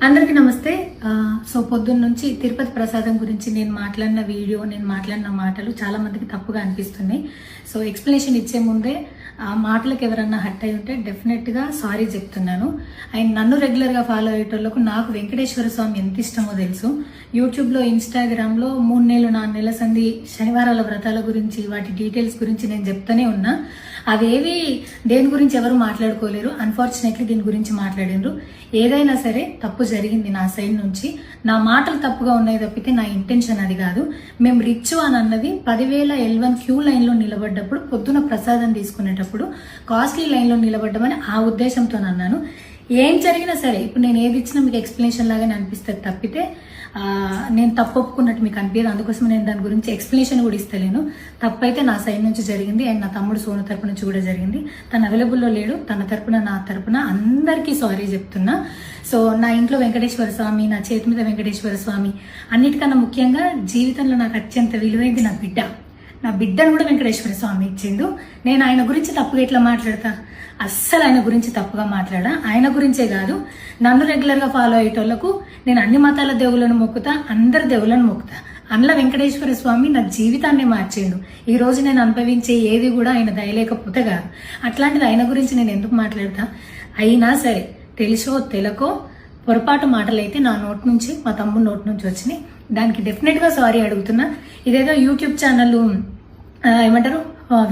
అందరికీ నమస్తే. సో పొద్దున్న నుంచి తిరుపతి ప్రసాదం గురించి నేను మాట్లాడిన వీడియో, నేను మాట్లాడిన మాటలు చాలా మందికి తప్పుగా అనిపిస్తున్నాయి. సో ఎక్స్ప్లెనేషన్ ఇచ్చే ముందే ఆ మాటలకు ఎవరన్నా హట్ అయి ఉంటే డెఫినెట్గా సారీ చెప్తున్నాను. అండ్ నన్ను రెగ్యులర్గా ఫాలో అయ్యేటోళ్ళకు నాకు వెంకటేశ్వర స్వామి ఎంత ఇష్టమో తెలుసు. యూట్యూబ్లో, ఇన్స్టాగ్రామ్లో 3 నెలలు 4 నెలల సంధి శనివారాల వ్రతాల గురించి, వాటి డీటెయిల్స్ గురించి నేను చెప్తూనే ఉన్నా. అవేవి దేని గురించి ఎవరు మాట్లాడుకోలేరు. అన్ఫార్చునేట్లీ దీని గురించి మాట్లాడినరు. ఏదైనా సరే తప్పు జరిగింది నా సైడ్ నుంచి. నా మాటలు తప్పుగా ఉన్నాయి తప్పితే నా ఇంటెన్షన్ అది కాదు. మేము రిచ్ అని అన్నది 10,000 L1 క్యూ లైన్లో నిలబడ్డప్పుడు, పొద్దున ప్రసాదం తీసుకునేటప్పుడు కాస్ట్లీ లైన్లో నిలబడ్డమని ఆ ఉద్దేశంతో అన్నాను. ఏం జరిగినా సరే ఇప్పుడు నేను ఏది ఇచ్చినా మీకు ఎక్స్ప్లెనేషన్ లాగానే అనిపిస్తుంది తప్పితే నేను తప్పు ఒప్పుకున్నట్టు మీకు అనిపించదు. అందుకోసం నేను దాని గురించి ఎక్స్ప్లెనేషన్ కూడా ఇస్తలేను. తప్పైతే నా సైడ్ నుంచి జరిగింది అండ్ నా తమ్ముడు సోను తరపు నుంచి కూడా జరిగింది. తను అవైలబుల్లో లేడు. తన తరపున, నా తరపున అందరికీ సారీ చెప్తున్నా. సో నా ఇంట్లో వెంకటేశ్వర స్వామి, నా చేతి మీద వెంకటేశ్వర స్వామి, అన్నిటికన్నా ముఖ్యంగా జీవితంలో నాకు అత్యంత విలువైంది నా బిడ్డ. నా బిడ్డను కూడా వెంకటేశ్వర స్వామి ఇచ్చిండు. నేను ఆయన గురించి తప్పుగా ఎట్లా మాట్లాడతా? అస్సలు ఆయన గురించి తప్పుగా మాట్లాడా. ఆయన గురించే కాదు, నన్ను రెగ్యులర్గా ఫాలో అయ్యేటోళ్లకు నేను అన్ని మతాల దేవులను మొక్కుతా, అందరి దేవులను మొక్కుతా. అందులో వెంకటేశ్వర స్వామి నా జీవితాన్ని మార్చిండు. ఈ రోజు నేను అనుభవించే ఏది కూడా ఆయన దయలేకపోతే కాదు. అట్లాంటిది ఆయన గురించి నేను ఎందుకు మాట్లాడతా? అయినా సరే తెలుసో తెలకో పొరపాటు మాటలు అయితే నా నోటి నుంచి, మా తమ్ముడు నోటి నుంచి వచ్చినాయి. దానికి డెఫినెట్గా సారీ అడుగుతున్నా. ఇదేదో యూట్యూబ్ ఛానల్ ఏమంటారు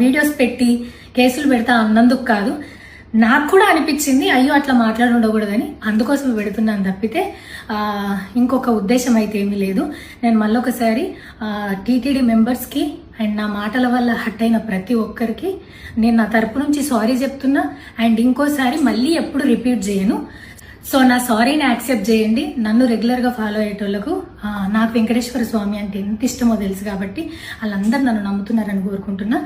వీడియోస్ పెట్టి కేసులు పెడతా అన్నందుకు కాదు, నాకు కూడా అనిపించింది అయ్యో అట్లా మాట్లాడి ఉండకూడదని, అందుకోసం పెడుతున్నాను తప్పితే ఇంకొక ఉద్దేశం అయితే ఏమీ లేదు. నేను మళ్ళొకసారి టీటీడీ మెంబర్స్కి అండ్ నా మాటల వల్ల హట్ అయిన ప్రతి ఒక్కరికి నేను నా తరపు నుంచి సారీ చెప్తున్నా. అండ్ ఇంకోసారి మళ్ళీ ఎప్పుడు రిపీట్ చేయను. సో నా సారీని యాక్సెప్ట్ చేయండి. నన్ను రెగ్యులర్గా ఫాలో అయ్యేటోళ్లకు నాకు వెంకటేశ్వర స్వామి అంటే ఎంత ఇష్టమో తెలుసు కాబట్టి వాళ్ళందరూ నన్ను నమ్ముతున్నారని కోరుకుంటున్నా.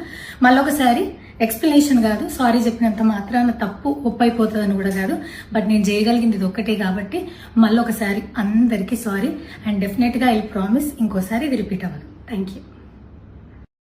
మళ్ళొకసారి ఎక్స్ప్లెనేషన్ కాదు, సారీ చెప్పినంత మాత్రాన తప్పు ఒప్పైపోతుందని కూడా కాదు. బట్ నేను చేయగలిగింది ఇది ఒక్కటే కాబట్టి మళ్ళొకసారి అందరికీ సారీ. అండ్ డెఫినెట్గా ఐ ప్రామిస్ ఇంకోసారి ఇది రిపీట్ అవ్వదు. Thank you.